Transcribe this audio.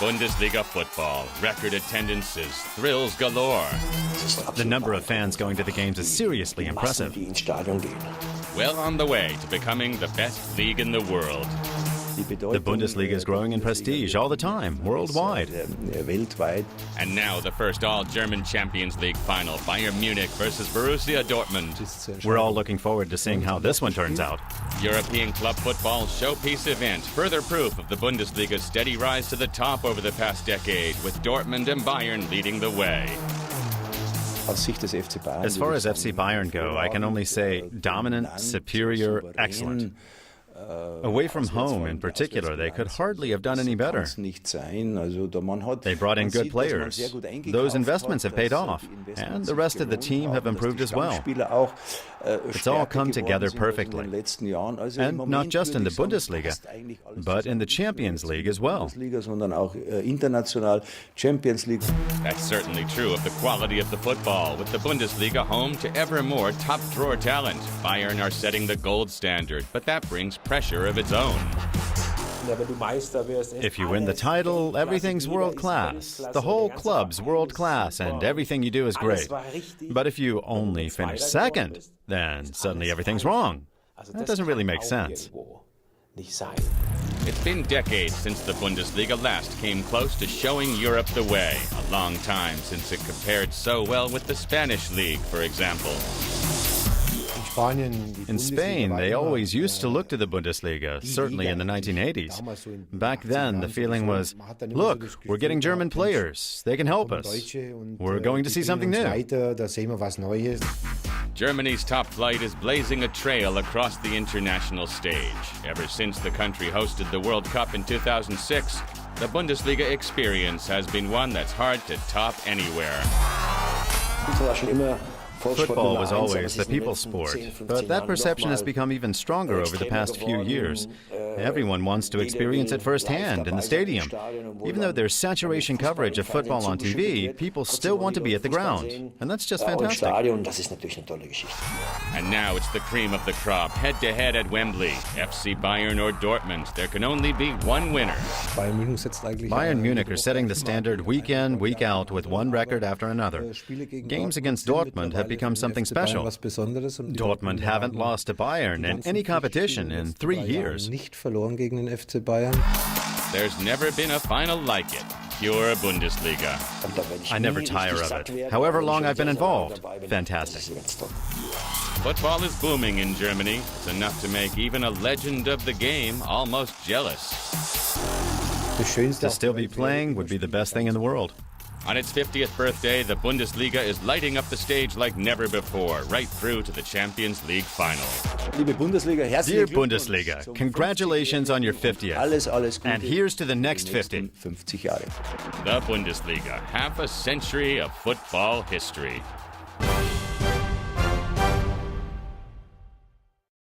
Bundesliga football, record attendances, thrills galore. The number of fans going to the games is seriously impressive. Well on the way to becoming the best league in the world. The Bundesliga is growing in prestige all the time, worldwide. And now the first all-German Champions League final, Bayern Munich versus Borussia Dortmund. We're all looking forward to seeing how this one turns out. European club football showpiece event, further proof of the Bundesliga's steady rise to the top over the past decade, with Dortmund and Bayern leading the way. As far as FC Bayern go, I can only say dominant, superior, excellent. Away from home, in particular, they could hardly have done any better. They brought in good players. Those investments have paid off, and the rest of the team have improved as well. It's all come together perfectly. And not just in the Bundesliga, but in the Champions League as well. That's certainly true of the quality of the football, with the Bundesliga home to ever more top-drawer talent. Bayern are setting the gold standard, but that brings pressure of its own. If you win the title, everything's world-class. The whole club's world-class, and everything you do is great. But if you only finish second, then suddenly everything's wrong. That doesn't really make sense. It's been decades since the Bundesliga last came close to showing Europe the way. A long time since it compared so well with the Spanish league, for example. In Spain, they always used to look to the Bundesliga, certainly in the 1980s. Back then, the feeling was, look, we're getting German players. They can help us. We're going to see something new. Germany's top flight is blazing a trail across the international stage. Ever since the country hosted the World Cup in 2006, the Bundesliga experience has been one that's hard to top anywhere. Football was always the people's sport, but that perception has become even stronger over the past few years. Everyone wants to experience it firsthand in the stadium. Even though there's saturation coverage of football on TV, people still want to be at the ground, and that's just fantastic. And now it's the cream of the crop, head-to-head at Wembley. FC Bayern or Dortmund, there can only be one winner. Bayern Munich are setting the standard week in, week out with one record after another. Games against Dortmund have become something special. Dortmund haven't lost to Bayern in any competition in 3 years. There's never been a final like it. Pure Bundesliga. I never tire of it. However long I've been involved. Fantastic. Football is booming in Germany. It's enough to make even a legend of the game almost jealous. To still be playing would be the best thing in the world. On its 50th birthday, the Bundesliga is lighting up the stage like never before, right through to the Champions League final. Dear Bundesliga, congratulations on your 50th. And here's to the next 50. The Bundesliga, half a century of football history.